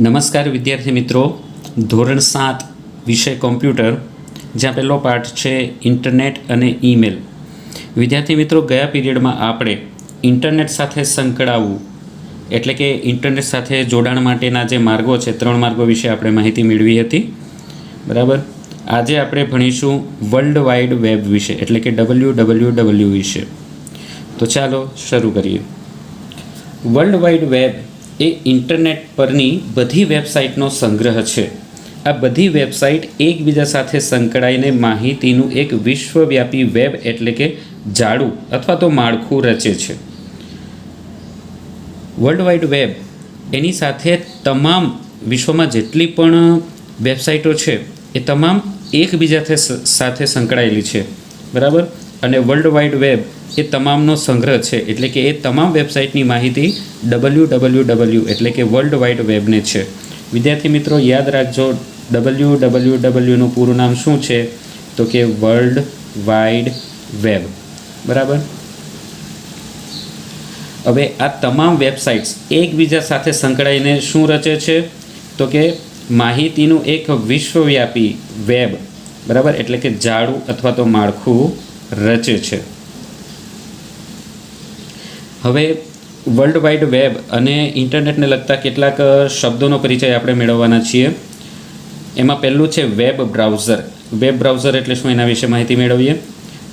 નમસ્કાર વિદ્યાર્થી મિત્રો, ધોરણ 7 વિષય કોમ્પ્યુટર, જ્યાં પહેલો પાઠ છે ઇન્ટરનેટ અને ઈમેલ. વિદ્યાર્થી મિત્રો, ગયા પીરિયડમાં આપણે ઇન્ટરનેટ સાથે સંકળાવવું એટલે કે ઇન્ટરનેટ સાથે જોડાણ માટેના જે માર્ગો છે, 3 માર્ગો વિશે આપણે માહિતી મેળવી હતી. બરાબર. આજે આપણે ભણીશું વર્લ્ડ વાઇડ વેબ વિશે એટલે કે WWW વિશે. તો ચાલો શરૂ કરીએ. વર્લ્ડ વાઇડ વેબ એ ઇન્ટરનેટ પરની બધી વેબસાઇટનો સંગ્રહ છે. આ બધી વેબસાઇટ એકબીજા સાથે સંકળાઈને માહિતીનું એક વિશ્વવ્યાપી વેબ એટલે કે જાળું અથવા તો માળખું રચે છે. વર્લ્ડ વાઇડ વેબ એની સાથે તમામ વિશ્વમાં જેટલી પણ વેબસાઇટો છે એ તમામ એકબીજા સાથે સંકળાયેલી છે. બરાબર. અને વર્લ્ડ વાઇડ વેબ એ તમામનો સંગ્રહ છે એટલે કે એ તમામ વેબસાઇટની માહિતી WWW એટલે કે વર્લ્ડ વાઇડ વેબને છે. વિદ્યાર્થી મિત્રો, યાદ રાખજો, WWWનું પૂરું નામ શું છે? તો કે વર્લ્ડ વાઇડ વેબ. બરાબર. હવે આ તમામ વેબસાઇટ્સ એકબીજા સાથે સંકળાઈને શું રચે છે? તો કે માહિતીનું એક વિશ્વવ્યાપી વેબ, બરાબર, એટલે કે જાળું અથવા તો માળખું રચે છે. હવે વર્લ્ડ વાઇડ વેબ અને ઇન્ટરનેટને લગતા કેટલાક શબ્દોનો પરિચય આપણે મેળવવાના છીએ. એમાં પહેલું છે વેબ બ્રાઉઝર. વેબ બ્રાઉઝર એટલે શું, એના વિશે માહિતી મેળવીએ.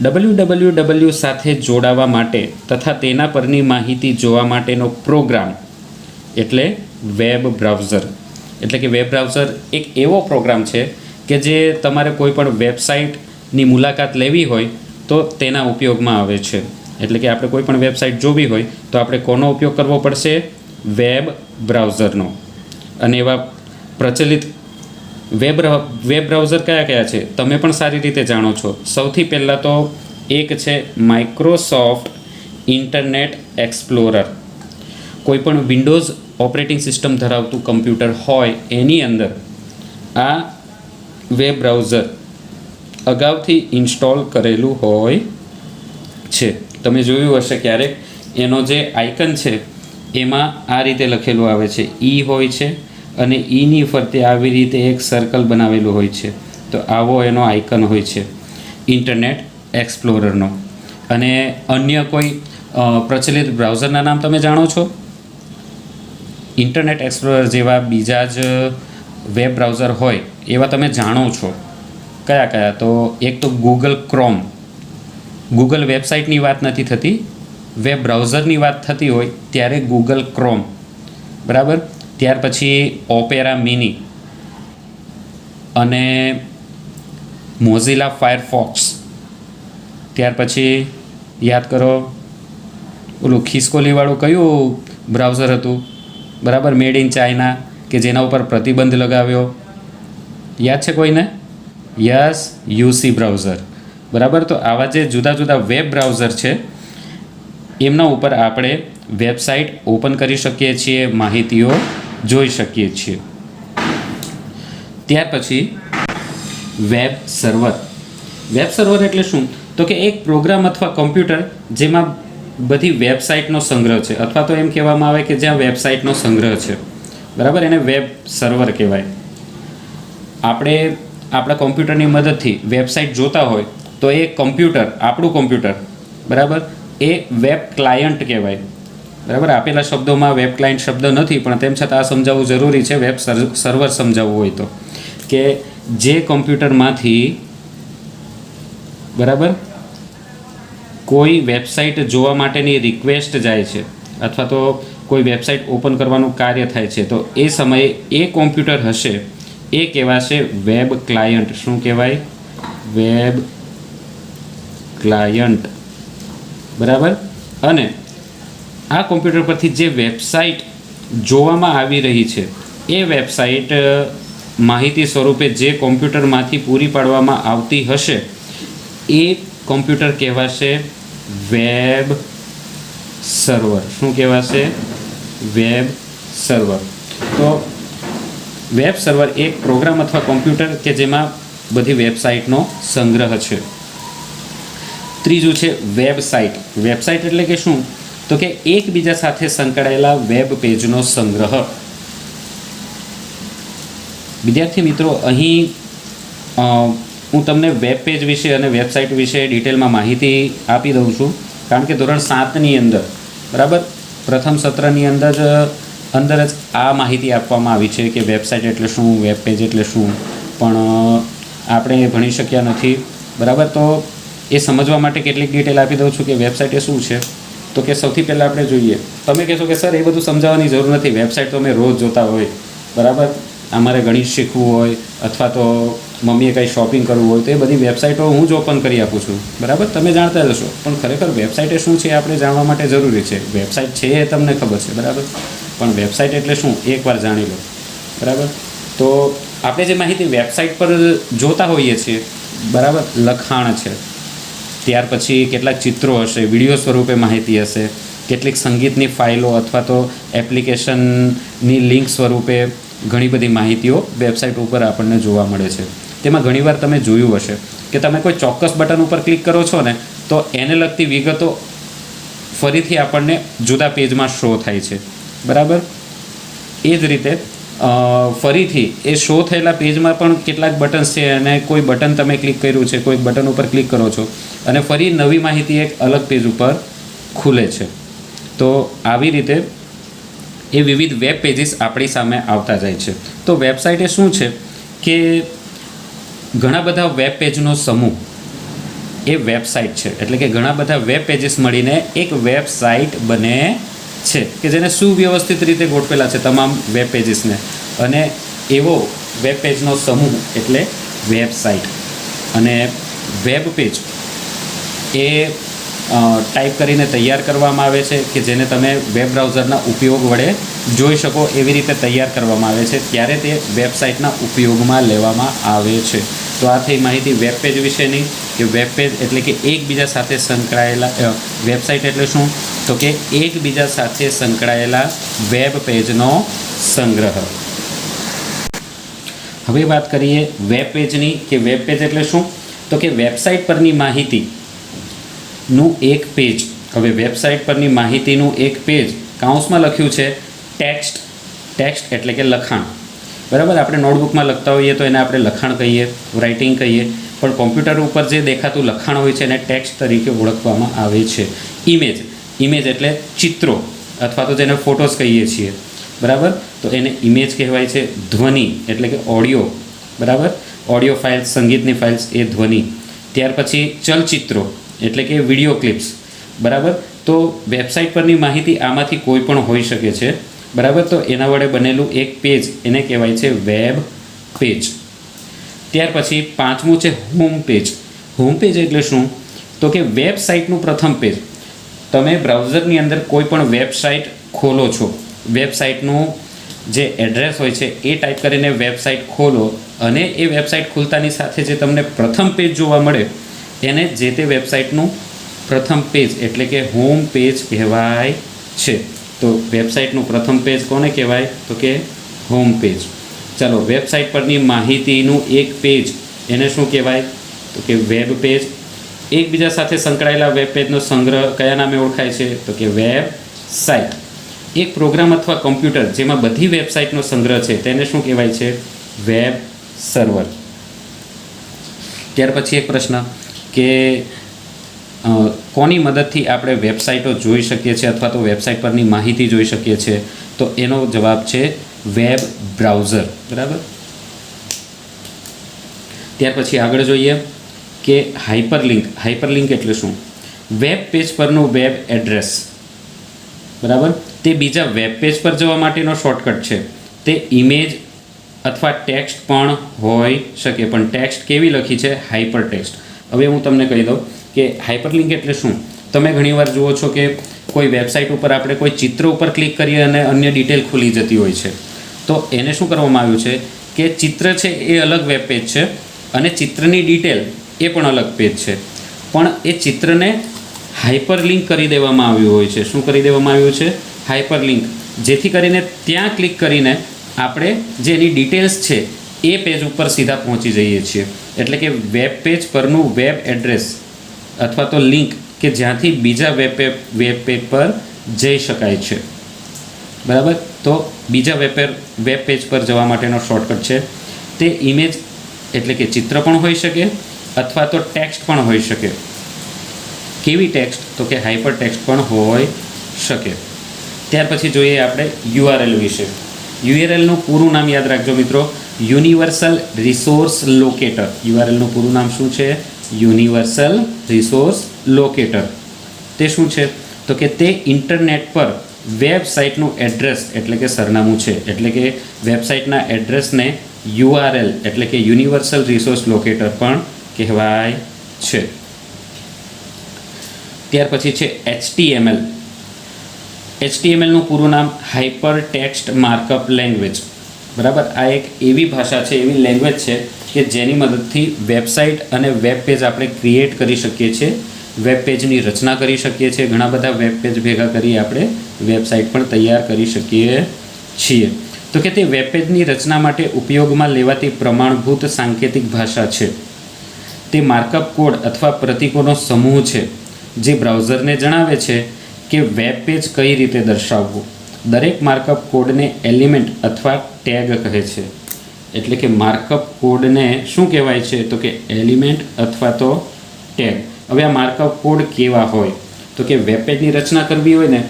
WWW સાથે જોડાવા માટે તથા તેના પરની માહિતી જોવા માટેનો પ્રોગ્રામ એટલે વેબ બ્રાઉઝર. એટલે કે વેબ બ્રાઉઝર એક એવો પ્રોગ્રામ છે કે જે તમારે કોઈ પણ વેબસાઇટની મુલાકાત લેવી હોય તો તેના ઉપયોગમાં આવે છે. એટલે કે આપણે કોઈ પણ વેબસાઇટ જોવી હોય તો આપણે કોનો ઉપયોગ કરવો પડશે? વેબ બ્રાઉઝરનો. અને એવા પ્રચલિત વેબ બ્રાઉઝર કયા કયા છે તમે પણ સારી રીતે જાણો છો. સૌથી પહેલાં તો એક છે માઇક્રોસોફ્ટ ઇન્ટરનેટ એક્સપ્લોરર. કોઈ પણ વિન્ડોઝ ઓપરેટિંગ સિસ્ટમ ધરાવતું કમ્પ્યુટર હોય એની અંદર આ વેબ બ્રાઉઝર અગાઉથી ઇન્સ્ટોલ કરેલું હોય છે. તમે જોયું હશે ક્યારેક, એનો જે આઇકન છે એમાં આ રીતે લખેલું આવે છે, ઈ હોય છે અને ઈની ફરતે આવી રીતે એક સર્કલ બનાવેલું હોય છે. તો આવો એનો આઇકન હોય છે ઇન્ટરનેટ એક્સપ્લોરરનો. અને અન્ય કોઈ પ્રચલિત બ્રાઉઝરના નામ તમે જાણો છો? ઇન્ટરનેટ એક્સપ્લોરર જેવા બીજા જ વેબ બ્રાઉઝર હોય એવા તમે જાણો છો કયા કયા? તો એક તો ગૂગલ ક્રોમ. ગૂગલ વેબસાઇટની વાત નથી થતી, વેબ બ્રાઉઝરની વાત થતી હોય ત્યારે ગૂગલ ક્રોમ. બરાબર. ત્યાર પછી ઓપેરા મિની અને મોઝિલા ફાયરફોક્સ. ત્યાર પછી યાદ કરો, ઓલું ખિસકોલીવાળું કયું બ્રાઉઝર હતું? બરાબર, મેડ ઇન ચાઇના, કે જેના ઉપર પ્રતિબંધ લગાવ્યો. યાદ છે કોઈને? Yes, UC browser. બરાબર. તો આવા જે જુદા જુદા વેબ બ્રાઉઝર છે એમના ઉપર આપણે વેબસાઇટ ઓપન કરી શકીએ છીએ, માહિતીઓ જોઈ શકીએ છીએ. ત્યાર પછી વેબ સર્વર. વેબ સર્વર એટલે શું? તો કે એક પ્રોગ્રામ અથવા કમ્પ્યુટર જેમાં બધી વેબસાઇટનો સંગ્રહ છે, અથવા તો એમ કહેવામાં આવે કે જ્યાં વેબસાઇટનો સંગ્રહ છે. બરાબર. એને વેબ સર્વર કહેવાય. આપણે આપણા કોમ્પ્યુટરની મદદથી વેબસાઇટ જોતા હોય તો એ કમ્પ્યુટર, આપણું કમ્પ્યુટર, બરાબર, એ વેબ ક્લાયન્ટ કહેવાય. બરાબર. આપેલા શબ્દોમાં વેબ ક્લાયન્ટ શબ્દ નથી, પણ તેમ છતાં આ સમજાવવું જરૂરી છે. વેબ સર્વર સમજાવવું હોય તો કે જે કમ્પ્યુટરમાંથી, બરાબર, કોઈ વેબસાઇટ જોવા માટેની રિક્વેસ્ટ જાય છે અથવા તો કોઈ વેબસાઇટ ઓપન કરવાનું કાર્ય થાય છે, તો એ સમયે એ કોમ્પ્યુટર હશે એ કહેવાશે વેબ ક્લાયન્ટ. શું કહેવાય? Web client. બરાબર. અને આ કોમ્પ્યુટર પરથી જે વેબસાઇટ જોવામાં આવી રહી છે એ વેબસાઇટ માહિતી સ્વરૂપે જે કોમ્પ્યુટરમાંથી પૂરી પાડવામાં આવતી હશે એ કોમ્પ્યુટર કહેવાશે વેબ સર્વર. શું કહેવાશે? Web server. તો વેબ સર્વર એક પ્રોગ્રામ અથવા કોમ્પ્યુટર કે જેમાં બધી વેબસાઇટનો સંગ્રહ છે. ત્રીજું છે વેબસાઇટ. વેબસાઇટ એટલે કે શું? તો કે એકબીજા સાથે સંકળાયેલા વેબ પેજનો સંગ્રહ. વિદ્યાર્થી મિત્રો, અહીં હું તમને વેબ પેજ વિશે અને વેબસાઇટ વિશે ડિટેલમાં માહિતી આપી દઉં છું, કારણ કે ધોરણ 7ની અંદર, બરાબર, પ્રથમ સત્રની અંદર જ આ માહિતી આપવામાં આવી છે કે વેબસાઇટ એટલે શું, વેબ પેજ એટલે શું, પણ આપણે એ ભણી શક્યા નથી, બરાબર. તો એ સમજવા માટે કેટલીક ડિટેલ આપી દઉં છું કે વેબસાઇટ એ શું છે. તો કે સૌથી પહેલાં આપણે જોઈએ, તમે કહેશો કે સર એ બધું સમજાવવાની જરૂર નથી, વેબસાઇટ તો અમે રોજ જોતા હોય, બરાબર, અમારે ગણિત શીખવું હોય અથવા તો મમ્મીએ કંઈ શોપિંગ કરવું હોય તો એ બધી વેબસાઇટો હું જ ઓપન કરી આપું છું, બરાબર, તમે જાણતા જ હશો. પણ ખરેખર વેબસાઇટ એ શું છે આપણે જાણવા માટે જરૂરી છે. વેબસાઇટ છે એ તમને ખબર છે, બરાબર, પણ વેબસાઇટ એટલે શું એકવાર જાણી લો, બરાબર. તો આપણે જે માહિતી વેબસાઇટ પર જોતા હોઈએ છીએ, બરાબર, લખાણ છે, ત્યાર પછી કેટલાક ચિત્રો હશે, વિડીયો સ્વરૂપે માહિતી હશે, કેટલીક સંગીતની ફાઇલો અથવા તો એપ્લિકેશનની લિંક સ્વરૂપે ઘણી બધી માહિતીઓ વેબસાઇટ ઉપર આપણને જોવા મળે છે. તેમાં ઘણીવાર તમે જોયું હશે કે તમે કોઈ ચોક્કસ બટન ઉપર ક્લિક કરો છો ને તો એને લગતી વિગતો ફરીથી આપણને જુદા પેજમાં શો થાય છે, બરાબર. એ જ રીતે ફરીથી એ શો થયેલા પેજમાં પણ કેટલાક બટન્સ છે અને કોઈ બટન તમે ક્લિક કર્યું છે, કોઈ બટન ઉપર ક્લિક કરો છો અને ફરી નવી માહિતી એક અલગ પેજ ઉપર ખુલે છે. તો આવી રીતે એ વિવિધ વેબ પેજીસ આપણી સામે આવતા જાય છે. તો વેબસાઇટ એ શું છે કે ઘણા બધા વેબ પેજનો સમૂહ એ વેબસાઇટ છે. એટલે કે ઘણા બધા વેબ પેજીસ મળીને એક વેબસાઇટ બને છે કે જેને સુવ્યવસ્થિત રીતે ગોઠવેલા છે તમામ વેબ પેજીસને, અને એવો વેબ પેજનો સમૂહ એટલે વેબસાઇટ. અને વેબ પેજ એ ટાઈપ કરીને તૈયાર કરવામાં આવે છે કે જેને તમે વેબ બ્રાઉઝરના ઉપયોગ વડે જોઈ શકો એવી રીતે તૈયાર કરવામાં આવે છે, ત્યારે તે વેબસાઇટના ઉપયોગમાં લેવામાં આવે છે. તો આ થઈ માહિતી વેબ પેજ વિશેની, કે વેબ પેજ એટલે કે એકબીજા સાથે સંકળાયેલા, વેબસાઇટ એટલે શું તો કે એકબીજા સાથે સંકળાયેલા વેબ પેજનો સંગ્રહ. હવે વાત કરીએ વેબ પેજની, કે વેબ પેજ એટલે શું તો કે વેબસાઇટ પરની માહિતીનું એક પેજ. હવે વેબસાઇટ પરની માહિતીનું એક પેજ કાઉન્સમાં લખ્યું છે ટેક્સ્ટ. ટેક્સ્ટ એટલે કે લખાણ, બરાબર. આપણે નોટબુકમાં લખતા હોઈએ તો એને આપણે લખાણ કહીએ, રાઇટિંગ કહીએ, પણ કોમ્પ્યુટર ઉપર જે દેખાતું લખાણ હોય છે એને ટેક્સ્ટ તરીકે ઓળખવામાં આવે છે. ઇમેજ, ઇમેજ એટલે ચિત્રો અથવા તો જેને ફોટોસ કહીએ છીએ, બરાબર, તો એને ઇમેજ કહેવાય છે. ધ્વનિ એટલે કે ઓડિયો, બરાબર, ઓડિયો ફાઇલ્સ, સંગીતની ફાઇલ્સ એ ધ્વનિ. ત્યાર પછી ચલચિત્રો એટલે કે વિડીયો ક્લિપ્સ, બરાબર. તો વેબસાઇટ પરની માહિતી આમાંથી કોઈ પણ હોઈ શકે છે, બરાબર. તો એના વડે બનેલું એક પેજ એને કહેવાય છે વેબ પેજ. ત્યાર પછી પાંચમું છે હોમ પેજ. હોમ પેજ એટલે શું તો કે વેબસાઇટનું પ્રથમ પેજ. તમે બ્રાઉઝરની અંદર કોઈ પણ વેબસાઇટ ખોલો છો, વેબસાઇટનું જે એડ્રેસ હોય છે એ ટાઈપ કરીને વેબસાઇટ ખોલો અને એ વેબસાઇટ ખોલતાની સાથે જે તમને પ્રથમ પેજ જોવા મળે એને જે તે વેબસાઇટનું પ્રથમ પેજ એટલે કે હોમ પેજ કહેવાય છે. તો વેબસાઇટનું પ્રથમ પેજ કોને કહેવાય તો કે હોમ પેજ. ચાલો, વેબસાઇટ પરની માહિતીનું એક પેજ એને શું કહેવાય તો કે વેબ પેજ. એકબીજા સાથે સંકળાયેલા વેબ પેજનો સંગ્રહ કયા નામે ઓળખાય છે તો કે વેબસાઇટ. એક પ્રોગ્રામ અથવા કમ્પ્યુટર જેમાં બધી વેબસાઇટનો સંગ્રહ છે તેને શું કહેવાય છે વેબ સર્વર. ત્યાર પછી એક પ્રશ્ન કે કોની મદદથી આપણે વેબસાઇટો જોઈ શકીએ છીએ અથવા તો વેબસાઇટ પરની માહિતી જોઈ શકીએ છીએ, તો એનો જવાબ છે વેબ બ્રાઉઝર, બરાબર. ત્યાર પછી આગળ જોઈએ કે હાઇપરલિંક. હાઇપરલિંક એટલે શું? વેબ પેજ પરનું વેબ એડ્રેસ, બરાબર, તે બીજા વેબ પેજ પર જવા માટેનો શોર્ટકટ છે. તે ઇમેજ અથવા ટેક્સ્ટ પણ હોઈ શકે, પણ ટેક્સ્ટ કેવી લખી છે હાઇપર ટેક્સ્ટ. હવે હું તમને કહી દઉં કે હાઇપરલિંક એટલે શું. તમે ઘણીવાર જુઓ છો કે કોઈ વેબસાઇટ ઉપર આપણે કોઈ ચિત્ર ઉપર ક્લિક કરીએ અને અન્ય ડિટેલ ખુલી જતી હોય છે, તો એને શું કરવામાં આવ્યું છે કે ચિત્ર છે એ અલગ વેબ પેજ છે અને ચિત્રની ડિટેલ એ પણ અલગ પેજ છે, પણ એ ચિત્રને હાઇપરલિંક કરી દેવામાં આવ્યું હોય છે. શું કરી દેવામાં આવ્યું છે? હાઇપરલિંક. જેથી કરીને ત્યાં ક્લિક કરીને આપણે જે એની ડિટેલ્સ છે એ પેજ ઉપર સીધા પહોંચી જઈએ છીએ. એટલે કે વેબ પેજ પરનું વેબ એડ્રેસ અથવા તો લિંક કે જ્યાંથી બીજા વેબ પેજ પર જઈ શકાય છે, બરાબર. તો બીજા વેબ પેજ પર જવા માટેનો શોર્ટકટ છે તે ઇમેજ એટલે કે ચિત્ર પણ હોઈ શકે અથવા તો ટેક્સ્ટ પણ હોઈ શકે. કેવી ટેક્સ્ટ? તો કે હાઇપર ટેક્સ્ટ પણ હોઈ શકે. ત્યાર પછી જોઈએ આપણે યુઆરએલ વિશે. યુઆરએલનું પૂરું નામ યાદ રાખજો મિત્રો, યુનિવર્સલ રિસોર્સ લોકેટર. યુઆરએલનું પૂરું નામ શું છે? Universal resource locator. તે શું છે? તો કે તે ઇન્ટરનેટ પર વેબસાઇટનું એડ્રેસ એટલે કે સરનામું છે. એટલે કે વેબસાઇટના એડ્રેસને યુઆરએલ એટલે કે યુનિવર્સલ રિસોર્સ લોકેટર પણ કહેવાય છે. ત્યાર પછી છે HTML. HTMLનું પૂરું નામ હાઇપર ટેક્સ્ટ માર્કઅપ લેંગ્વેજ. બરાબર, આ એક એવી ભાષા છે, એવી લેંગ્વેજ છે કે જેની મદદથી વેબસાઇટ અને વેબ પેજ આપણે ક્રિએટ કરી શકીએ છીએ, વેબ પેજની રચના કરી શકીએ છીએ. ઘણા બધા વેબ પેજ ભેગા કરી આપણે વેબસાઇટ પણ તૈયાર કરી શકીએ છીએ. તો કે તે વેબ પેજની રચના માટે ઉપયોગમાં લેવાતી પ્રમાણભૂત સાંકેતિક ભાષા છે. તે માર્કઅપ કોડ અથવા પ્રતીકોનો સમૂહ છે જે બ્રાઉઝરને જણાવે છે કે વેબ પેજ કઈ રીતે દર્શાવવું. દરેક માર્કઅપ કોડને એલિમેન્ટ અથવા ટેગ કહે છે. એટલે કે માર્કઅપ કોડને શું કહેવાય છે? તો કે એલિમેન્ટ અથવા તો ટેગ. હવે આ માર્કઅપ કોડ કેવા હોય? તો કે વેબ પેજની રચના કરવી હોય ને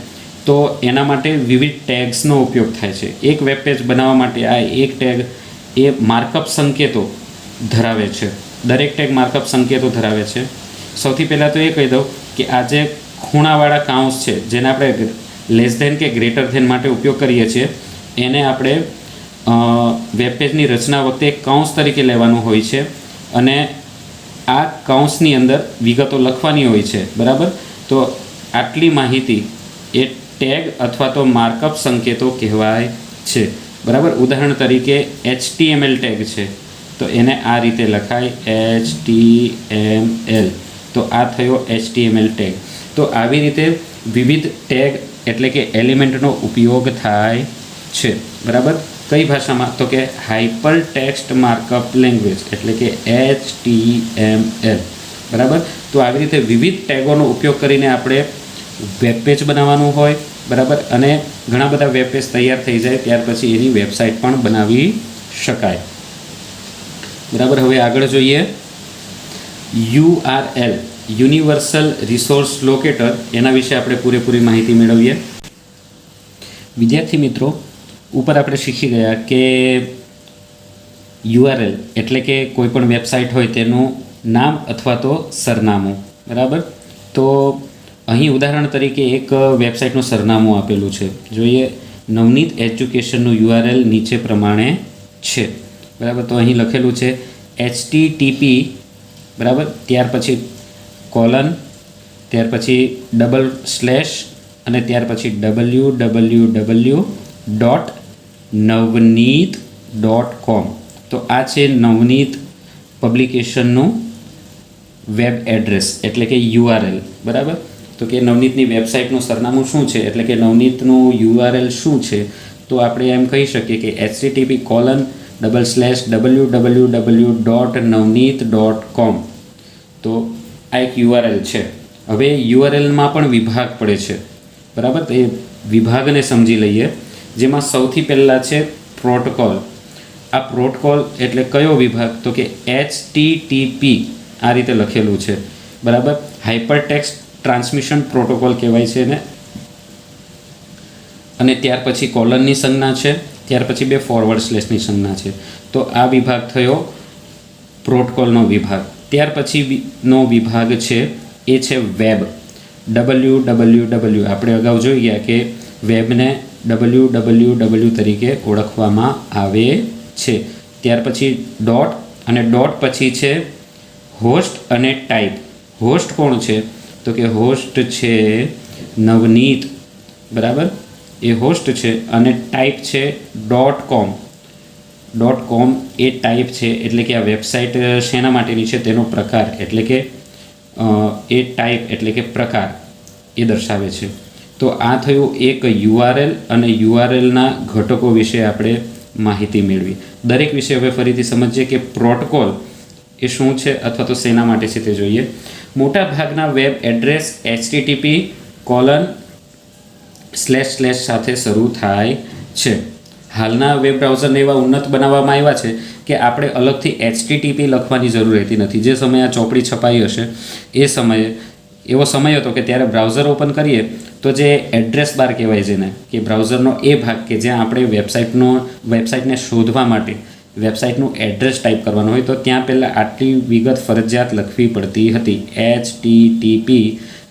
તો એના માટે વિવિધ ટેગ્સનો ઉપયોગ થાય છે. એક વેબ પેજ બનાવવા માટે આ એક ટેગ એ માર્કઅપ સંકેતો ધરાવે છે. દરેક ટેગ માર્કઅપ સંકેતો ધરાવે છે. સૌથી પહેલાં તો એ કહી દઉં કે આ જે ખૂણાવાળા કાઉન્સ છે જેને આપણે લેસ ધેન કે ગ્રેટર ધેન માટે ઉપયોગ કરીએ છીએ, એને આપણે વેબ પેજની રચના વખતે એક કૌંસ તરીકે લેવાનું હોય છે અને આ કૌંસની અંદર વિગતો લખવાની હોય છે. બરાબર, તો આટલી માહિતી એ ટેગ અથવા તો માર્કઅપ સંકેતો કહેવાય છે. બરાબર, ઉદાહરણ તરીકે HTML ટેગ છે તો એને આ રીતે લખાય HTML. તો આ થયો HTML ટેગ. તો આવી રીતે વિવિધ ટેગ એટલે કે એલિમેન્ટનો ઉપયોગ થાય છે. બરાબર, કઈ ભાષામાં? તો કે હાઇપર ટેક્સ્ટ માર્કઅપ લેંગ્વેજ એટલે કે HTML. બરાબર, તો આવી રીતે વિવિધ ટેગોનો ઉપયોગ કરીને આપણે વેબ પેજ બનાવવાનું હોય. બરાબર, અને ઘણા બધા વેબ પેજ તૈયાર થઈ જાય ત્યાર પછી એની વેબસાઇટ પણ બનાવી શકાય. બરાબર, હવે આગળ જોઈએ URL યુનિવર્સલ રિસોર્સ લોકેટર. એના વિશે આપણે પૂરેપૂરી માહિતી મેળવીએ. વિદ્યાર્થી મિત્રો, ઉપર આપણે શીખી ગયા કે યુઆરએલ એટલે કે કોઈ પણ વેબસાઇટ હોય તેનું નામ અથવા તો સરનામું. બરાબર, તો અહીં ઉદાહરણ તરીકે એક વેબસાઇટનું સરનામું આપેલું છે. જોઈએ, નવનીત એજ્યુકેશનનું યુઆરએલ નીચે પ્રમાણે છે. બરાબર, તો અહીં લખેલું છે HTTP. બરાબર, ત્યાર પછી કોલન, ત્યાર પછી / અને ત્યાર પછી www.navneet.com. તો આ છે નવનીત પબ્લિકેશનનું વેબ એડ્રેસ એટલે કે યુઆરએલ. બરાબર, તો કે નવનીતની વેબસાઇટનું સરનામું શું છે એટલે કે નવનીતનું યુઆરએલ શું છે? તો આપણે એમ કહી શકીએ કે http://www.navneet.com. તો આ એક યુઆરએલ છે. હવે યુઆરએલમાં પણ વિભાગ પડે છે. બરાબર, તો એ વિભાગને સમજી લઈએ. જેમાં સૌથી પહેલાં છે પ્રોટોકોલ. આ પ્રોટોકોલ એટલે કયો વિભાગ? તો કે HTTP આ રીતે લખેલું છે. બરાબર, હાઇપર ટેક્સ્ટ ટ્રાન્સમિશન પ્રોટોકોલ કહેવાય છે એને. અને ત્યાર પછી કોલનની સંજ્ઞા છે, ત્યાર પછી 2 ફોરવર્ડ સ્લેશની સંજ્ઞા છે. તો આ વિભાગ થયો પ્રોટોકોલનો વિભાગ. ત્યાર પછીનો વિભાગ છે એ છે વેબ. www આપણે અગાઉ જોઈ ગયા કે વેબને www તરીકે ઓળખવામાં આવે છે. ત્યાર પછી ડોટ, અને ડોટ પછી છે હોસ્ટ અને ટાઈપ. હોસ્ટ કોણ છે? તો કે હોસ્ટ છે નવનીત. બરાબર, એ હોસ્ટ છે અને ટાઈપ છે .com. એ ટાઈપ છે એટલે કે આ વેબસાઇટ શેના માટેની છે તેનો પ્રકાર એટલે કે એ ટાઈપ એટલે કે પ્રકાર એ દર્શાવે છે. તો આ થયું એક યુઆરએલ અને યુઆરએલના ઘટકો વિશે આપણે માહિતી મેળવી. દરેક વિશે હવે ફરીથી સમજીએ કે પ્રોટોકોલ એ શું છે અથવા તો શેના માટે છે તે જોઈએ. મોટા ભાગના વેબ એડ્રેસ http:// સાથે શરૂ થાય છે. હાલના વેબ બ્રાઉઝરને એવા ઉન્નત બનાવવામાં આવ્યા છે કે આપણે અલગથી HTTP લખવાની જરૂર રહેતી નથી. જે સમયે આ ચોપડી છપાઈ હશે એ સમયે એવો સમય હતો કે ત્યારે બ્રાઉઝર ઓપન કરીએ તો જે એડ્રેસ બાર કહેવાય જેને, કે બ્રાઉઝરનો એ ભાગ કે જ્યાં આપણે વેબસાઇટને શોધવા માટે વેબસાઇટનું એડ્રેસ ટાઈપ કરવાનું હોય તો ત્યાં પહેલાં આટલી વિગત ફરજિયાત લખવી પડતી હતી. HTTP,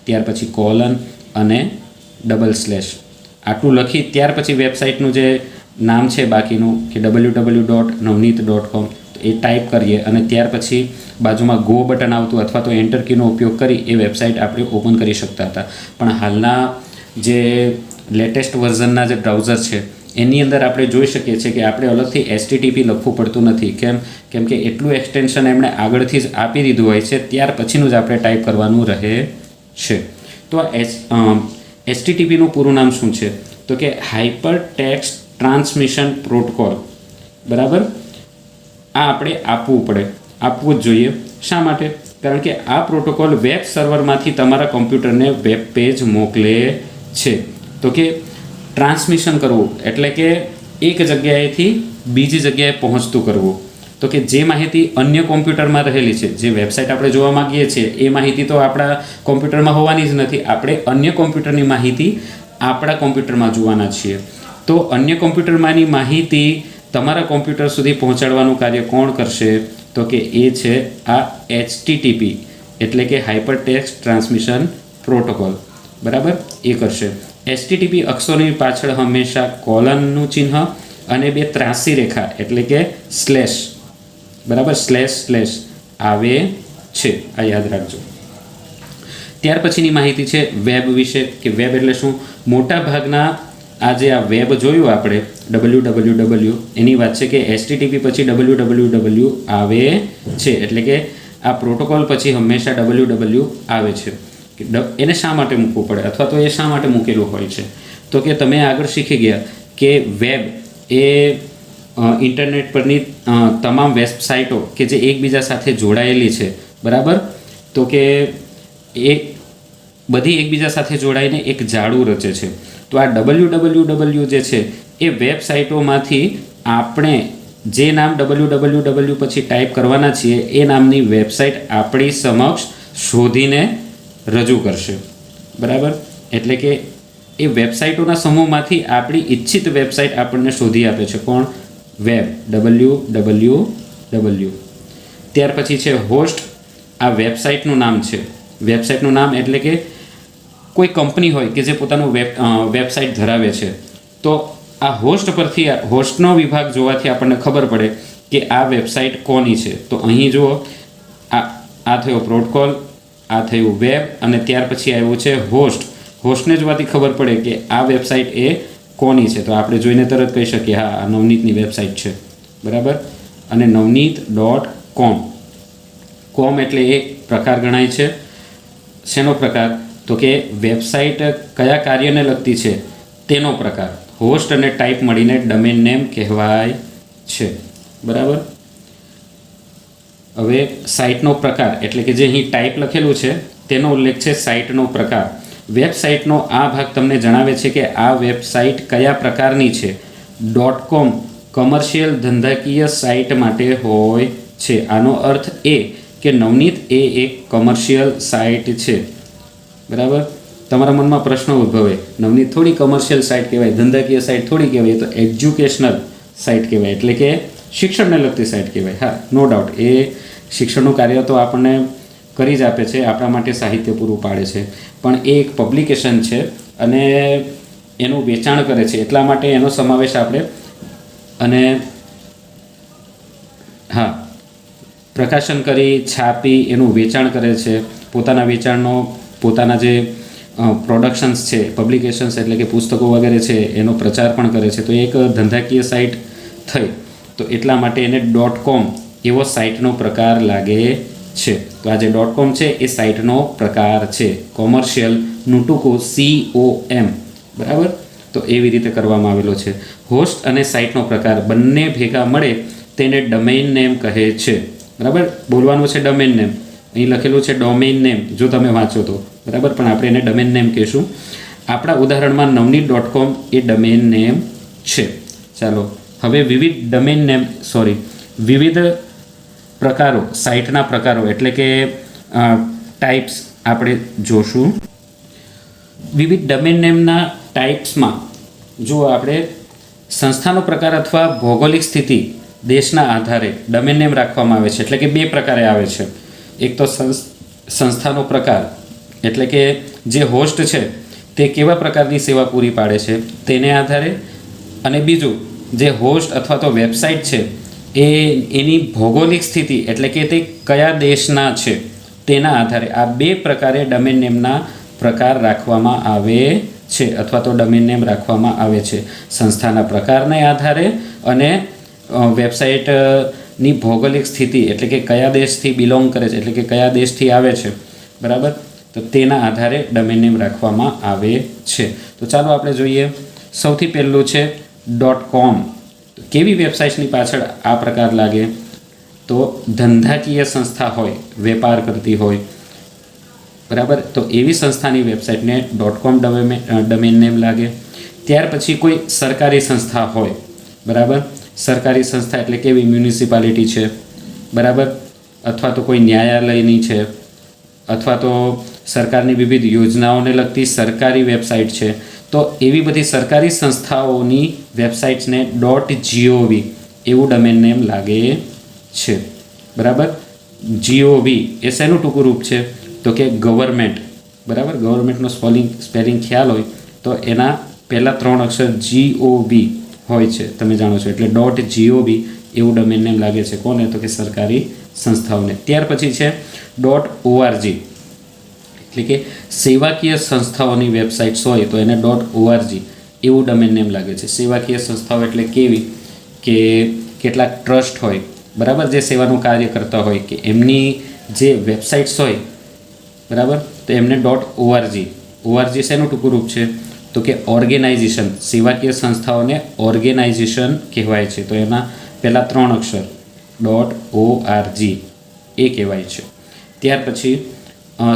ત્યાર પછી કોલન અને // આટલું લખી ત્યાર પછી વેબસાઇટનું જે નામ છે બાકીનું કે www.navneet.com એ ટાઈપ કરીએ અને ત્યાર પછી બાજુમાં ગો બટન આવતું અથવા તો એન્ટર કીનો ઉપયોગ કરી એ વેબસાઇટ આપણે ઓપન કરી શકતા હતા. પણ હાલના જે લેટેસ્ટ વર્ઝનના જે બ્રાઉઝર છે એની અંદર આપણે જોઈ શકીએ છીએ કે આપણે અલગથી HTTP લખવું પડતું નથી. કેમ કે એટલું એક્સટેન્શન એમણે આગળથી જ આપી દીધું હોય છે, ત્યાર પછીનું જ આપણે ટાઈપ કરવાનું રહે છે. તો આ HTTPનું પૂરું નામ શું છે? તો કે હાઇપર ટેક્સ્ટ ટ્રાન્સમિશન પ્રોટોકોલ. બરાબર, આ આપણે આપવું જ જોઈએ. શા માટે? કારણ કે આ પ્રોટોકોલ વેબ સર્વરમાંથી તમારા કમ્પ્યુટરને વેબ પેજ મોકલે છે. તો કે ટ્રાન્સમિશન કરવું એટલે કે એક જગ્યાએથી બીજી જગ્યાએ પહોંચતું કરવું. તો કે જે માહિતી અન્ય કોમ્પ્યુટરમાં રહેલી છે, જે વેબસાઇટ આપણે જોવા માગીએ છીએ એ માહિતી તો આપણા કોમ્પ્યુટરમાં હોવાની જ નથી. આપણે અન્ય કોમ્પ્યુટરની માહિતી આપણા કોમ્પ્યુટરમાં જોવાના છીએ. તો અન્ય કોમ્પ્યુટરમાંની માહિતી તમારા કોમ્પ્યુટર સુધી પહોંચાડવાનું કાર્ય કોણ કરશે? તો કે એ છે આ HTTP એટલે કે હાઇપર ટેક્સ્ટ ટ્રાન્સમિશન પ્રોટોકોલ. બરાબર, એ કરશે. HTTP અક્ષરોની પાછળ હંમેશા કોલનનું ચિહ્ન અને 2 ત્રાસી રેખા એટલે કે સ્લેશ, બરાબર, સ્લેશ આવે છે. આ યાદ રાખજો. ત્યાર પછીની માહિતી છે વેબ વિશે, કે વેબ એટલે શું? મોટા ભાગના આજે આ વેબ જોયું આપણે www એની વાત છે કે HTTP પછી www આવે છે. એટલે કે આ પ્રોટોકોલ પછી હંમેશા www આવે છે. એને શા માટે મૂકવું પડે અથવા તો એ શા માટે મૂકેલું હોય છે? તો કે તમે આગળ શીખી ગયા કે વેબ એ ઇન્ટરનેટ પરની તમામ વેબસાઇટો કે જે એકબીજા સાથે જોડાયેલી છે. બરાબર, તો કે એ બધી એકબીજા સાથે જોડાઈને એક જાળું રચે છે. તો આ www જે છે એ વેબસાઇટોમાંથી આપણે જે નામ www પછી ટાઈપ કરવાના છીએ એ નામની વેબસાઇટ આપણી સમક્ષ શોધીને રજૂ કરશે. બરાબર, એટલે કે એ વેબસાઇટોના સમૂહમાંથી આપણી ઈચ્છિત વેબસાઇટ આપણને શોધી આપે છે. કોણ? Web, www. ત્યાર પછી છે હોસ્ટ. આ વેબસાઇટનું નામ છે. વેબસાઇટનું નામ એટલે કે કોઈ કંપની હોય કે જે પોતાનું વેબસાઇટ ધરાવે છે, તો આ હોસ્ટ પરથી હોસ્ટનો વિભાગ જોવાથી આપણને ખબર પડે કે આ વેબસાઇટ કોની છે. તો અહીં જુઓ, આ થયો પ્રોટોકોલ, આ થયું વેબ અને ત્યાર પછી આવ્યું છે હોસ્ટ. હોસ્ટને જોવાથી ખબર પડે કે આ વેબસાઇટ એ કોની છે. તો આપણે જોઈને તરત કહી શકીએ હા આ નવનીતની વેબસાઇટ છે. બરાબર, અને navneet.com એટલે એક પ્રકાર ગણાય છે. શેનો પ્રકાર? તો કે વેબસાઇટ કયા કાર્યને લગતી છે તેનો પ્રકાર. હોસ્ટ અને ટાઈપ મળીને ડોમેન નેમ કહેવાય છે. બરાબર, હવે સાઇટનો પ્રકાર એટલે કે જે અહીં ટાઈપ લખેલું છે તેનો ઉલ્લેખ છે સાઇટનો પ્રકાર. વેબસાઇટનો આ ભાગ તમને જણાવે છે કે આ વેબસાઇટ કયા પ્રકારની છે. .com કમર્શિયલ ધંધાકીય સાઇટ માટે હોય છે. આનો અર્થ એ કે નવનીત એ એક કમર્શિયલ સાઇટ છે. બરાબર, તમારા મનમાં પ્રશ્ન ઉદ્ભવે, નવનીત થોડી કમર્શિયલ સાઇટ કહેવાય, ધંધાકીય સાઇટ થોડી કહેવાય, તો એજ્યુકેશનલ સાઇટ કહેવાય એટલે કે શિક્ષણને લગતી સાઇટ કહેવાય. હા, નો ડાઉટ એ શિક્ષણનું કાર્ય તો આપણને કરી જ આપે છે, આપણા માટે સાહિત્ય પૂરું પાડે છે, પણ એ એક પબ્લિકેશન છે અને એનું વેચાણ કરે છે એટલા માટે એનો સમાવેશ આપણે અને હા પ્રકાશન કરી છાપી એનું વેચાણ કરે છે. પોતાના વેચાણનો પોતાના જે પ્રોડક્શન્સ છે, પબ્લિકેશન્સ એટલે કે પુસ્તકો વગેરે છે એનો પ્રચાર પણ કરે છે. તો એક ધંધાકીય સાઇટ થઈ, તો એટલા માટે એને .com એવો સાઇટનો પ્રકાર લાગે છે. તો આ જે .com છે એ સાઇટનો પ્રકાર છે. કોમર્શિયલનું ટૂંકું COM. બરાબર, તો એવી રીતે કરવામાં આવેલો છે. હોસ્ટ અને સાઇટનો પ્રકાર બંને ભેગા મળે તેને ડોમેઇન નેમ કહે છે. બરાબર, બોલવાનું છે ડોમેઇન નેમ. અહીં લખેલું છે ડોમેઇન નેમ જો તમે વાંચો તો. બરાબર, પણ આપણે એને ડોમેઇન નેમ કહીશું. આપણા ઉદાહરણમાં navneet.com એ ડોમેઇન નેમ છે. ચાલો હવે વિવિધ ડોમેઇન નેમ વિવિધ પ્રકારો, સાઇટના પ્રકારો એટલે કે ટાઈપ્સ આપણે જોશું. વિવિધ ડોમેન નેમના ટાઈપ્સમાં જો આપણે સંસ્થાનો પ્રકાર અથવા ભૌગોલિક સ્થિતિ દેશના આધારે ડોમેન નેમ રાખવામાં આવે છે. એટલે કે બે પ્રકારે આવે છે. એક તો સંસ્થાનો પ્રકાર એટલે કે જે હોસ્ટ છે તે કેવા પ્રકારની સેવા પૂરી પાડે છે તેને આધારે, અને બીજું જે હોસ્ટ અથવા તો વેબસાઇટ છે એની ભૌગોલિક સ્થિતિ એટલે કે તે કયા દેશના છે તેના આધારે આ બે પ્રકારે ડોમેન નેમના પ્રકાર રાખવામાં આવે છે અથવા તો ડોમેન નેમ રાખવામાં આવે છે. સંસ્થાના પ્રકારને આધારે અને વેબસાઇટની ભૌગોલિક સ્થિતિ એટલે કે કયા દેશથી બિલોંગ કરે છે એટલે કે કયા દેશથી આવે છે, બરાબર, તો તેના આધારે ડોમેન નેમ રાખવામાં આવે છે. તો ચાલો આપણે જોઈએ. સૌથી પહેલું છે .com. કેવી વેબસાઇટ્સની પાછળ આ પ્રકાર લાગે? તો ધંધાકીય સંસ્થા હોય, વેપાર કરતી હોય, બરાબર, તો એવી સંસ્થાની વેબસાઇટને .com ડોમેન નેમ લાગે. ત્યાર પછી કોઈ સરકારી સંસ્થા હોય, બરાબર, સરકારી સંસ્થા એટલે કેવી મ્યુનિસિપાલિટી છે, બરાબર, અથવા તો કોઈ ન્યાયાલયની છે, અથવા તો સરકારની વિવિધ યોજનાઓને લગતી સરકારી વેબસાઇટ છે, તો એવી બધી સરકારી સંસ્થાઓની વેબસાઇટ્સને .gov એવું ડોમેન નેમ લાગે છે, બરાબર. gov એ શેનું ટૂંકું રૂપ છે? તો કે ગવર્મેન્ટ, બરાબર. ગવર્મેન્ટનો સ્પેલિંગ ખ્યાલ હોય તો એના પહેલાં 3 અક્ષર gov હોય છે, તમે જાણો છો, એટલે .gov એવું ડોમેન નેમ લાગે છે. કોને? તો કે સરકારી સંસ્થાઓને. ત્યાર પછી છે .org એટલે કે સેવાકીય સંસ્થાઓની વેબસાઇટ્સ હોય તો એને .org એવું ડોમેન નેમ લાગે છે. સેવાકીય સંસ્થાઓ એટલે કેવી કે કેટલાક ટ્રસ્ટ હોય, બરાબર, જે સેવાનું કાર્ય કરતા હોય કે એમની જે વેબસાઇટ્સ હોય, બરાબર, તો એમને .org શેનું ટૂંકું રૂપ છે? તો કે ઓર્ગેનાઇઝેશન. સેવાકીય સંસ્થાઓને ઓર્ગેનાઇઝેશન કહેવાય છે, તો એના પહેલાં 3 અક્ષર .org એ કહેવાય છે. ત્યાર પછી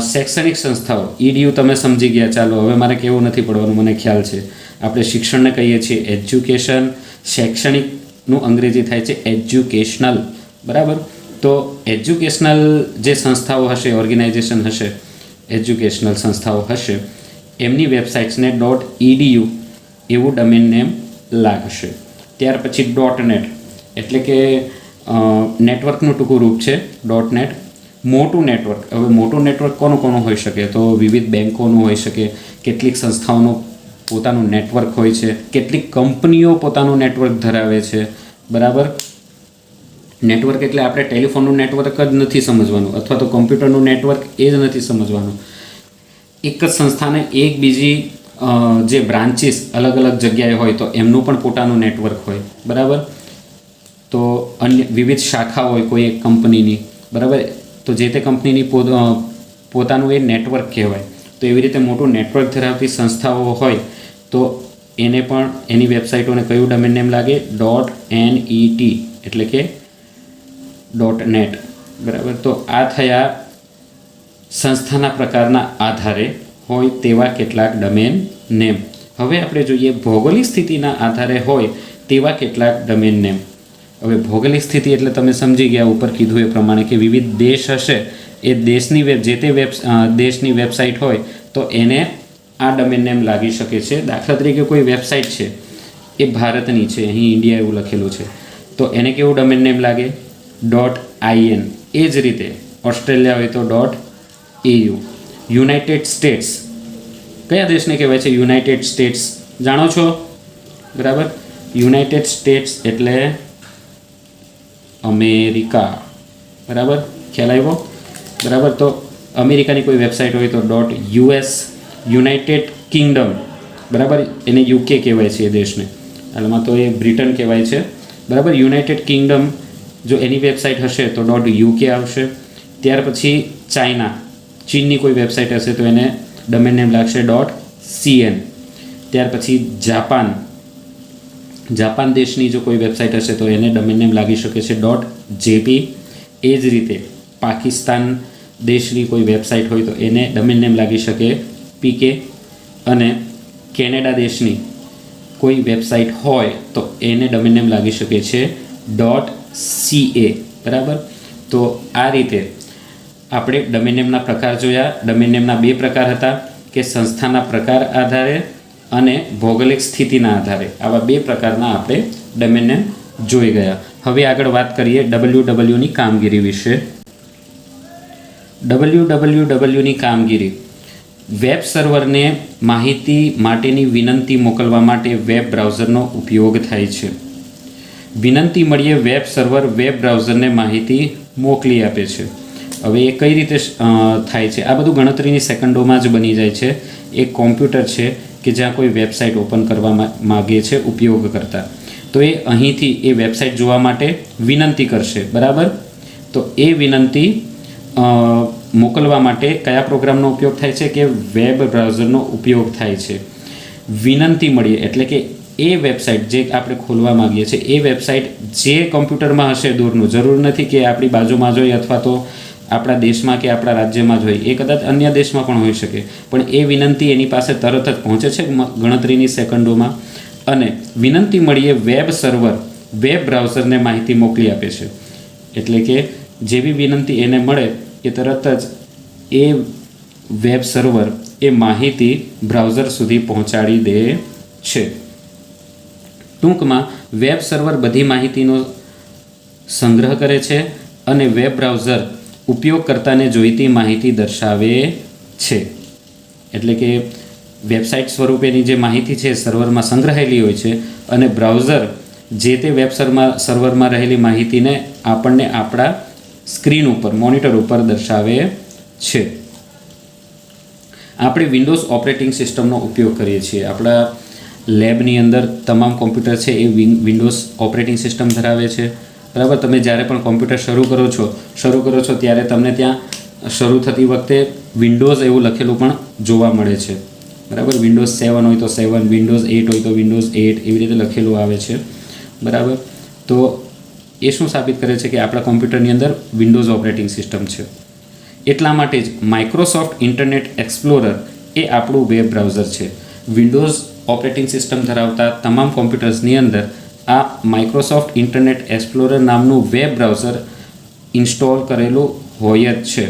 શૈક્ષણિક સંસ્થાઓ, EDU તમે સમજી ગયા. ચાલો હવે મારે કહેવું નથી પડવાનું, મને ખ્યાલ છે. આપણે શિક્ષણને કહીએ છીએ એજ્યુકેશન, શૈક્ષણિકનું અંગ્રેજી થાય છે એજ્યુકેશનલ, બરાબર. તો એજ્યુકેશનલ જે સંસ્થાઓ હશે, ઓર્ગેનાઇઝેશન હશે, એજ્યુકેશનલ સંસ્થાઓ હશે, એમની વેબસાઇટ્સને .edu એવું ડોમેન નેમ લાગશે. ત્યાર પછી .net એટલે કે નેટવર્કનું ટૂંકું રૂપ છે .net. મોટું નેટવર્ક, હવે મોટું નેટવર્ક કોનું હોઈ શકે? તો વિવિધ બેન્કોનું હોઈ શકે, કેટલીક સંસ્થાઓનું પોતાનું નેટવર્ક હોય છે, કેટલીક કંપનીઓ પોતાનું નેટવર્ક ધરાવે છે, બરાબર. નેટવર્ક એટલે આપણે ટેલિફોનનું નેટવર્ક જ નથી સમજવાનું અથવા તો કમ્પ્યુટરનું નેટવર્ક એ જ નથી સમજવાનું. એક જ સંસ્થાને એક બીજી જે બ્રાન્ચીસ અલગ અલગ જગ્યાએ હોય તો એમનું પણ પોતાનું નેટવર્ક હોય, બરાબર. તો અન્ય વિવિધ શાખા હોય કોઈ એક કંપનીની, બરાબર, તો જે તે કંપનીની પોતાનું એ નેટવર્ક કહેવાય. તો એવી રીતે મોટું નેટવર્ક ધરાવતી સંસ્થાઓ હોય તો એને પણ એની વેબસાઇટોને કયું ડોમેન નેમ લાગે? .net એટલે કે .net, બરાબર. તો આ થયા સંસ્થાના પ્રકારના આધારે હોય તેવા કેટલાક ડોમેન નેમ. હવે આપણે જોઈએ ભૌગોલિક સ્થિતિના આધારે હોય તેવા કેટલાક ડોમેન નેમ. હવે ભૌગોલિક સ્થિતિ એટલે તમે સમજી ગયા ઉપર કીધું એ પ્રમાણે કે વિવિધ દેશ હશે, એ દેશની જે તે દેશની વેબસાઇટ હોય તો એને આ ડોમેન નેમ લાગી શકે છે. દાખલા તરીકે કોઈ વેબસાઇટ છે એ ભારતની છે, અહીં ઇન્ડિયા એવું લખેલું છે, તો એને કેવું ડોમેન નેમ લાગે? .in. એ જ રીતે ઓસ્ટ્રેલિયા હોય તો .au. યુનાઇટેડ સ્ટેટ્સ, કયા દેશને કહેવાય છે યુનાઇટેડ સ્ટેટ્સ? જાણો છો, બરાબર. યુનાઇટેડ સ્ટેટ્સ એટલે અમેરિકા, બરાબર, ખ્યાલ આવ્યો, બરાબર. તો અમેરિકાની કોઈ વેબસાઇટ હોય તો .us. યુનાઇટેડ કિંગડમ, બરાબર, એને UK કહેવાય છે એ દેશને, હાલમાં તો એ બ્રિટન કહેવાય છે, બરાબર. યુનાઇટેડ કિંગડમ જો એની વેબસાઇટ હશે તો .uk આવશે. ત્યાર પછી ચાઇના, ચીનની કોઈ વેબસાઇટ હશે તો એને ડોમેન નેમ લાગશે .cn. ત્યાર પછી જાપાન દેશની જો કોઈ વેબસાઇટ હશે તો એને ડોમેન નેમ લાગી શકે છે .jp. એ જ રીતે પાકિસ્તાન દેશની કોઈ વેબસાઇટ હોય તો એને ડોમેન નેમ લાગી શકે .pk. અને કેનેડા દેશની કોઈ વેબસાઇટ હોય તો એને ડોમેન નેમ લાગી શકે છે CA, બરાબર. તો આ રીતે આપણે ડોમેન નેમના પ્રકાર જોયા. ડોમેન નેમના બે પ્રકાર હતા કે સંસ્થાના પ્રકાર આધારે અને ભૌગોલિક સ્થિતિના આધારે. આવા બે પ્રકારના આપણે ડોમેન નેમ જોઈ ગયા. હવે આગળ વાત કરીએ wwwની કામગીરી વિશે. wwwની કામગીરી. વેબ સર્વરને માહિતી માટેની વિનંતી મોકલવા માટે વેબ બ્રાઉઝરનો ઉપયોગ થાય છે. વિનંતી મળીએ વેબ સર્વર વેબ બ્રાઉઝરને માહિતી મોકલી આપે છે. હવે એ કઈ રીતે થાય છે? આ બધું ગણતરીની સેકન્ડોમાં જ બની જાય છે. એક કોમ્પ્યુટર છે કે જ્યાં કોઈ વેબસાઇટ ઓપન કરવા માગે છે ઉપયોગ કરતા, તો એ અહીંથી એ વેબસાઇટ જોવા માટે વિનંતી કરશે, બરાબર. તો એ વિનંતી મોકલવા માટે કયા પ્રોગ્રામનો ઉપયોગ થાય છે? કે વેબ બ્રાઉઝરનો ઉપયોગ થાય છે. વિનંતી મળીએ એટલે કે એ વેબસાઇટ જે આપણે ખોલવા માગીએ છીએ એ વેબસાઇટ જે કોમ્પ્યુટરમાં હશે દૂરનું, જરૂર નથી કે આપણી બાજુમાં જ હોય અથવા તો આપણા દેશમાં કે આપણા રાજ્યમાં જ હોય, એ કદાચ અન્ય દેશમાં પણ હોઈ શકે, પણ એ વિનંતી એની પાસે તરત જ પહોંચે છે ગણતરીની સેકન્ડોમાં. અને વિનંતી મળીએ વેબ સર્વર વેબ બ્રાઉઝરને માહિતી મોકલી આપે છે. એટલે કે જેવી વિનંતી એને મળે કે તરત જ એ વેબ સર્વર એ માહિતી બ્રાઉઝર સુધી પહોંચાડી દે છે. ટૂંકમાં વેબ સર્વર બધી માહિતીનો સંગ્રહ કરે છે અને વેબ બ્રાઉઝર ઉપયોગકર્તાને જોઈતી માહિતી દર્શાવે છે. એટલે કે વેબસાઇટ સ્વરૂપેની જે માહિતી છે સર્વરમાં સંગ્રહાયેલી હોય છે અને બ્રાઉઝર જે તે વેબ સર્વરમાં રહેલી માહિતીને આપણને આપણા સ્ક્રીન ઉપર, મોનિટર ઉપર દર્શાવે છે. આપણે વિન્ડોઝ ઓપરેટિંગ સિસ્ટમનો ઉપયોગ કરીએ છીએ. આપણા લેબની અંદર તમામ કોમ્પ્યુટર છે એ વિન્ડોઝ ઓપરેટિંગ સિસ્ટમ ધરાવે છે, બરાબર. તમે જ્યારે પણ કોમ્પ્યુટર શરૂ કરો છો ત્યારે તમને ત્યાં શરૂ થતી વખતે વિન્ડોઝ એવું લખેલું પણ જોવા મળે છે, બરાબર. વિન્ડોઝ 7 હોય તો 7, વિન્ડોઝ 8 હોય તો વિન્ડોઝ 8, એવી રીતે લખેલું આવે છે, બરાબર. તો એ શું સાબિત કરે છે? કે આપણા કોમ્પ્યુટરની અંદર વિન્ડોઝ ઓપરેટિંગ સિસ્ટમ છે. એટલા માટે જ માઇક્રોસોફ્ટ ઇન્ટરનેટ એક્સપ્લોરર એ આપણું વેબ બ્રાઉઝર છે. વિન્ડોઝ ઓપરેટિંગ સિસ્ટમ ધરાવતા તમામ કોમ્પ્યુટર્સની અંદર આ માઇક્રોસોફ્ટ ઇન્ટરનેટ એક્સપ્લોરર નામનું વેબ બ્રાઉઝર ઇન્સ્ટોલ કરેલું હોય જ છે.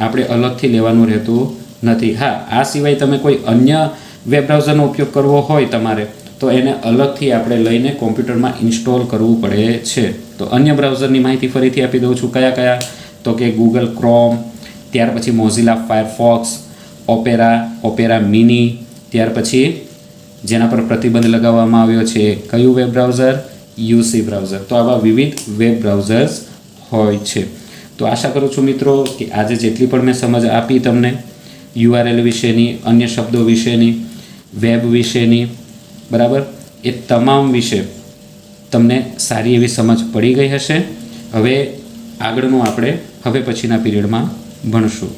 આપણે અલગથી લેવાનું રહેતું નથી. હા, આ સિવાય તમે કોઈ અન્ય વેબ બ્રાઉઝરનો ઉપયોગ કરવો હોય તમારે, તો એને અલગથી આપણે લઈને કોમ્પ્યુટરમાં ઇન્સ્ટોલ કરવું પડે છે. તો અન્ય બ્રાઉઝરની માહિતી ફરીથી આપી દઉં છું. કયા? તો કે ગૂગલ ક્રોમ, ત્યાર પછી મોઝિલા ફાયરફોક્સ, ઓપેરા મિની, ત્યાર પછી જેના પર પ્રતિબંધ લગાવવામાં આવ્યો છે કયું વેબ બ્રાઉઝર? UC browser. તો આવા વિવિધ વેબ બ્રાઉઝર્સ હોય છે. તો આશા કરું છું મિત્રો કે આજે જેટલી પણ મેં સમજ આપી તમને URL વિશેની, અન્ય શબ્દો વિશેની, વેબ વિશેની, બરાબર, એ તમામ વિશે તમને સારી એવી સમજ પડી ગઈ હશે. હવે આગળનું આપણે હવે પછીના પીરિયડમાં ભણશું.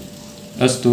અસ્તુ.